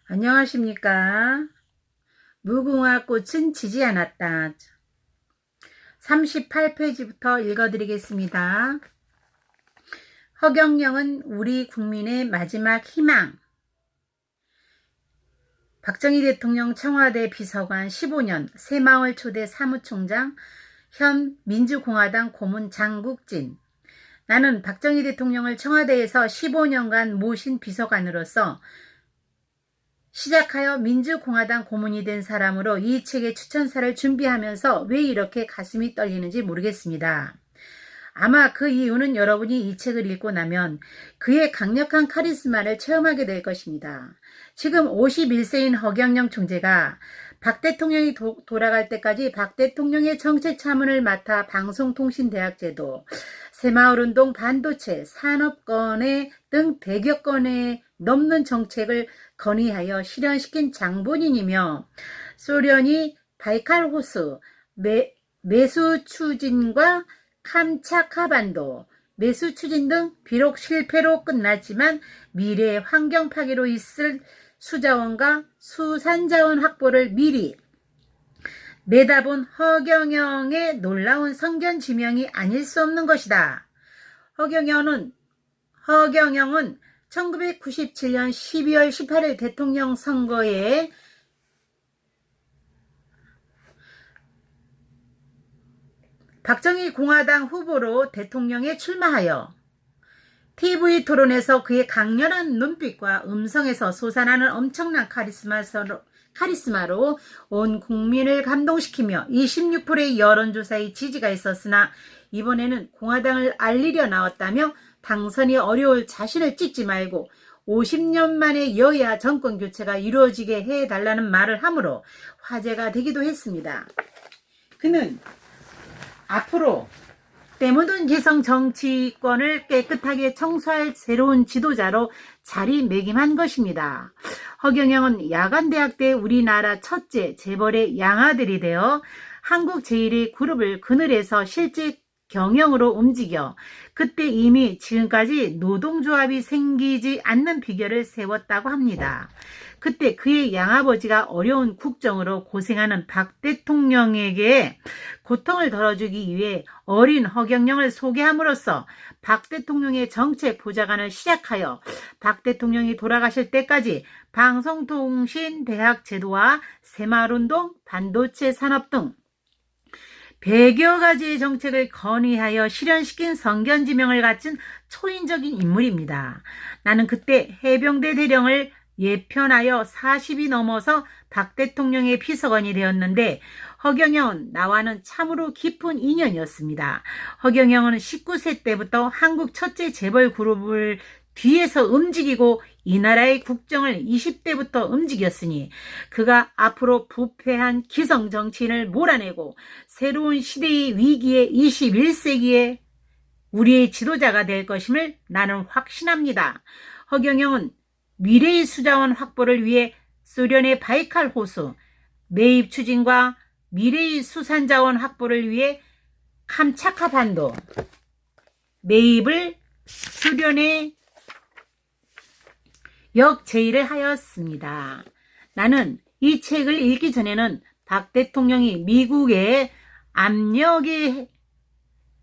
안녕하십니까. 무궁화 꽃은 지지 않았다. 38페이지부터 읽어드리겠습니다. 허경영은 우리 국민의 마지막 희망. 박정희 대통령 청와대 비서관 15년, 새마을 초대 사무총장, 현 민주공화당 고문 장국진. 나는 박정희 대통령을 청와대에서 15년간 모신 비서관으로서 시작하여 민주공화당 고문이 된 사람으로 이 책의 추천사를 준비하면서 왜 이렇게 가슴이 떨리는지 모르겠습니다. 아마 그 이유는 여러분이 이 책을 읽고 나면 그의 강력한 카리스마를 체험하게 될 것입니다. 지금 51세인 허경영 총재가 박 대통령이 돌아갈 때까지 박 대통령의 정책 차문을 맡아 방송통신대학제도, 새마을운동, 반도체, 산업권의 등 100여 건에 넘는 정책을 건의하여 실현시킨 장본인이며 소련이 바이칼 호수 매수 추진과 캄차카반도 매수 추진 등 비록 실패로 끝났지만 미래의 환경 파괴로 있을 수자원과 수산자원 확보를 미리 내다본 허경영의 놀라운 성견 지명이 아닐 수 없는 것이다. 허경영은 1997년 12월 18일 대통령 선거에 박정희 공화당 후보로 대통령에 출마하여 TV 토론에서 그의 강렬한 눈빛과 음성에서 솟아나는 엄청난 카리스마로 온 국민을 감동시키며 26%의 여론조사의 지지가 있었으나 이번에는 공화당을 알리려 나왔다며 당선이 어려울 자신을 찍지 말고 50년 만에 여야 정권 교체가 이루어지게 해달라는 말을 하므로 화제가 되기도 했습니다. 그는 앞으로 때묻은 개성 정치권을 깨끗하게 청소할 새로운 지도자로 자리매김한 것입니다. 허경영은 야간대학 때 우리나라 첫째 재벌의 양아들이 되어 한국 제1의 그룹을 그늘에서 실제 경영으로 움직여 그때 이미 지금까지 노동조합이 생기지 않는 비결을 세웠다고 합니다. 그때 그의 양아버지가 어려운 국정으로 고생하는 박 대통령에게 고통을 덜어주기 위해 어린 허경영을 소개함으로써 박 대통령의 정책 보좌관을 시작하여 박 대통령이 돌아가실 때까지 방송통신대학 제도와 새마을운동, 반도체 산업 등 100여 가지의 정책을 건의하여 실현시킨 성견지명을 갖춘 초인적인 인물입니다. 나는 그때 해병대 대령을 예편하여 40이 넘어서 박 대통령의 비서관이 되었는데 허경영은 나와는 참으로 깊은 인연이었습니다. 허경영은 19세 때부터 한국 첫째 재벌 그룹을 뒤에서 움직이고 이 나라의 국정을 20대부터 움직였으니 그가 앞으로 부패한 기성 정치인을 몰아내고 새로운 시대의 위기에 21세기에 우리의 지도자가 될 것임을 나는 확신합니다. 허경영은 미래의 수자원 확보를 위해 소련의 바이칼 호수 매입 추진과 미래의 수산자원 확보를 위해 캄차카 반도 매입을 소련에 역제의를 하였습니다. 나는 이 책을 읽기 전에는 박 대통령이 미국의 압력의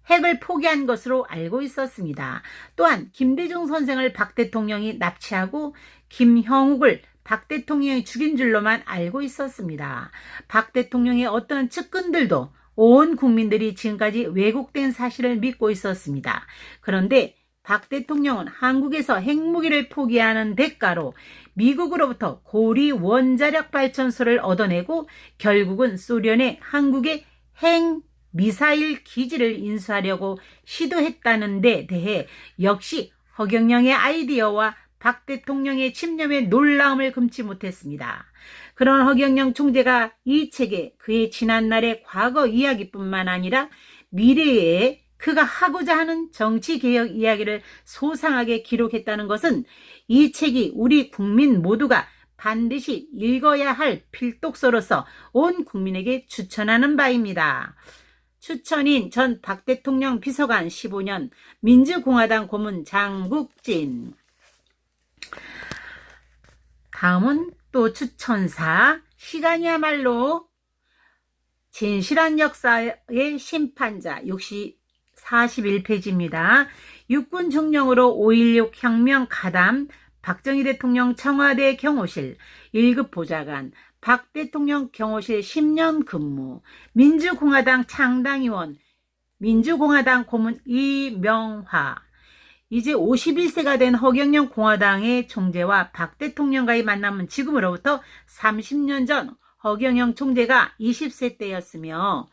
핵을 포기한 것으로 알고 있었습니다. 또한 김대중 선생을 박 대통령이 납치하고 김형욱을 박 대통령이 죽인 줄로만 알고 있었습니다. 박 대통령의 어떤 측근들도 온 국민들이 지금까지 왜곡된 사실을 믿고 있었습니다. 그런데 박 대통령은 한국에서 핵무기를 포기하는 대가로 미국으로부터 고리 원자력 발전소를 얻어내고 결국은 소련에 한국의 핵 미사일 기지를 인수하려고 시도했다는 데 대해 역시 허경영의 아이디어와 박 대통령의 집념에 놀라움을 금치 못했습니다. 그런 허경영 총재가 이 책에 그의 지난날의 과거 이야기뿐만 아니라 미래에 그가 하고자 하는 정치개혁 이야기를 소상하게 기록했다는 것은 이 책이 우리 국민 모두가 반드시 읽어야 할 필독서로서 온 국민에게 추천하는 바입니다. 추천인 전 박 대통령 비서관 15년 민주공화당 고문 장국진. 다음은 또 추천사, 시간이야말로 진실한 역사의 심판자 41페이지입니다. 육군 중령으로 5.16 혁명 가담, 박정희 대통령 청와대 경호실 1급 보좌관, 박 대통령 경호실 10년 근무, 민주공화당 창당위원, 민주공화당 고문 이명화. 이제 51세가 된 허경영 공화당의 총재와 박 대통령과의 만남은 지금으로부터 30년 전 허경영 총재가 20세 때였으며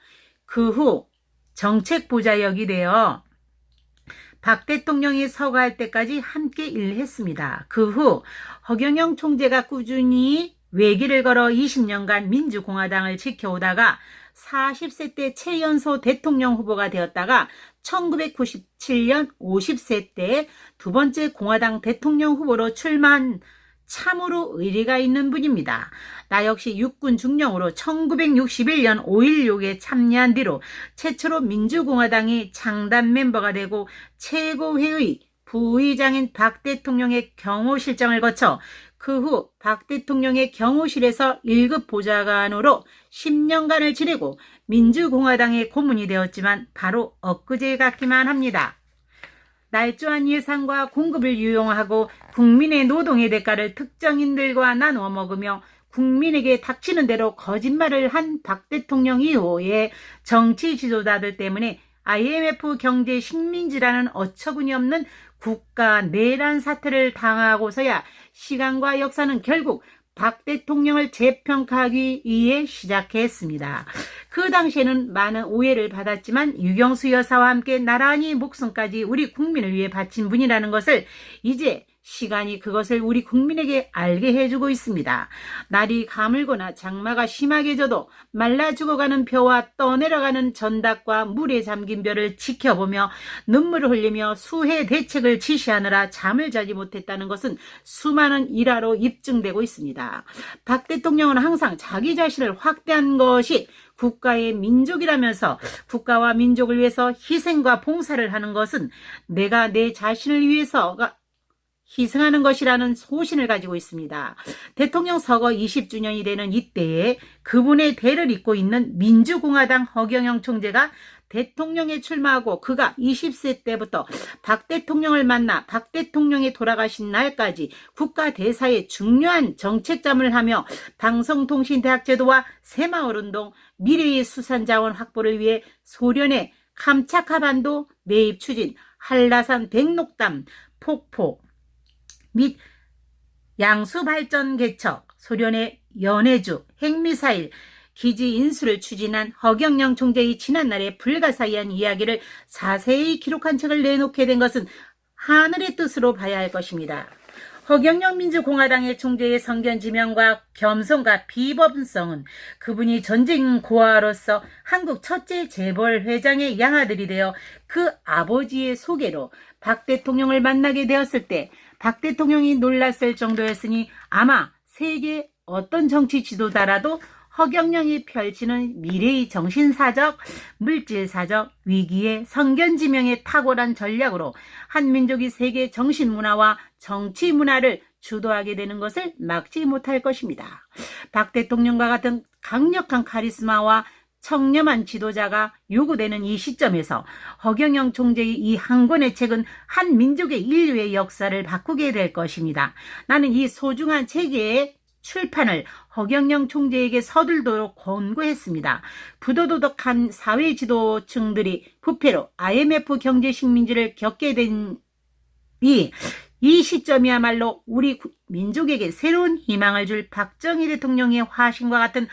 그 후 정책부자역이 되어 박 대통령이 서거할 때까지 함께 일했습니다. 그 후 허경영 총재가 꾸준히 외길을 걸어 20년간 민주공화당을 지켜오다가 40세 때 최연소 대통령 후보가 되었다가 1997년 50세 때 두 번째 공화당 대통령 후보로 출마한 참으로 의리가 있는 분입니다. 나 역시 육군 중령으로 1961년 5.16에 참여한 뒤로 최초로 민주공화당의 창단 멤버가 되고 최고회의 부의장인 박 대통령의 경호실장을 거쳐 그 후 박 대통령의 경호실에서 1급 보좌관으로 10년간을 지내고 민주공화당의 고문이 되었지만 바로 엊그제 같기만 합니다. 날조한 예산과 공급을 유용하고 국민의 노동의 대가를 특정인들과 나누어 먹으며 국민에게 닥치는 대로 거짓말을 한 박 대통령 이후에 정치 지도자들 때문에 IMF 경제 식민지라는 어처구니 없는 국가 내란 사태를 당하고서야 시간과 역사는 결국 박 대통령을 재평가하기 위해 시작했습니다. 그 당시에는 많은 오해를 받았지만 유경수 여사와 함께 나란히 목숨까지 우리 국민을 위해 바친 분이라는 것을 이제 시간이 그것을 우리 국민에게 알게 해주고 있습니다. 날이 가물거나 장마가 심하게 져도 말라 죽어가는 벼와 떠내려가는 전닭과 물에 잠긴 벼를 지켜보며 눈물을 흘리며 수해 대책을 지시하느라 잠을 자지 못했다는 것은 수많은 일화로 입증되고 있습니다. 박 대통령은 항상 자기 자신을 확대한 것이 국가의 민족이라면서 국가와 민족을 위해서 희생과 봉사를 하는 것은 내가 내 자신을 위해서가 희생하는 것이라는 소신을 가지고 있습니다. 대통령 서거 20주년이 되는 이때에 그분의 대를 잇고 있는 민주공화당 허경영 총재가 대통령에 출마하고 그가 20세 때부터 박 대통령을 만나 박 대통령이 돌아가신 날까지 국가 대사에 중요한 정책잠을 하며 방송통신대학 제도와 새마을운동, 미래의 수산자원 확보를 위해 소련의 캄차카반도 매입 추진, 한라산 백록담 폭포 및 양수발전 개척, 소련의 연해주, 핵미사일, 기지 인수를 추진한 허경영 총재의 지난날의 불가사의한 이야기를 자세히 기록한 책을 내놓게 된 것은 하늘의 뜻으로 봐야 할 것입니다. 허경영 민주공화당의 총재의 성견지명과 겸손과 비범성은 그분이 전쟁 고아로서 한국 첫째 재벌 회장의 양아들이 되어 그 아버지의 소개로 박 대통령을 만나게 되었을 때 박 대통령이 놀랐을 정도였으니 아마 세계 어떤 정치 지도자라도 허경영이 펼치는 미래의 정신사적, 물질사적 위기의 성견지명의 탁월한 전략으로 한민족이 세계 정신문화와 정치문화를 주도하게 되는 것을 막지 못할 것입니다. 박 대통령과 같은 강력한 카리스마와 청렴한 지도자가 요구되는 이 시점에서 허경영 총재의 이 한 권의 책은 한 민족의 인류의 역사를 바꾸게 될 것입니다. 나는 이 소중한 책의 출판을 허경영 총재에게 서둘도록 권고했습니다. 부도덕한 사회 지도층들이 부패로 IMF 경제 식민지를 겪게 된 이 시점이야말로 우리 민족에게 새로운 희망을 줄 박정희 대통령의 화신과 같은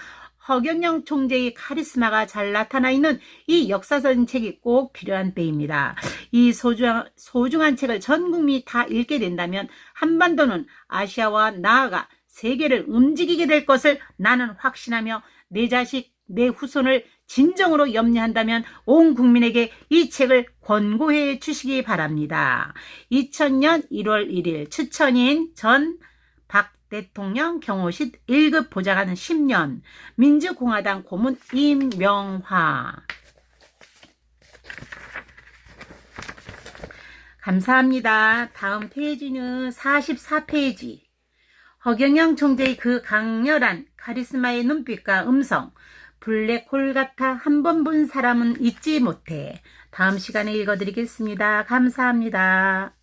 허경영 총재의 카리스마가 잘 나타나 있는 이 역사적인 책이 꼭 필요한 때입니다. 이 소중한 책을 전 국민이 다 읽게 된다면 한반도는 아시아와 나아가 세계를 움직이게 될 것을 나는 확신하며 내 자식, 내 후손을 진정으로 염려한다면 온 국민에게 이 책을 권고해 주시기 바랍니다. 2000년 1월 1일 추천인 전 박 대통령 경호실 1급 보좌관 10년, 민주공화당 고문 임명화. 감사합니다. 다음 페이지는 44페이지. 허경영 총재의 그 강렬한 카리스마의 눈빛과 음성, 블랙홀 같아 한 번 본 사람은 잊지 못해. 다음 시간에 읽어드리겠습니다. 감사합니다.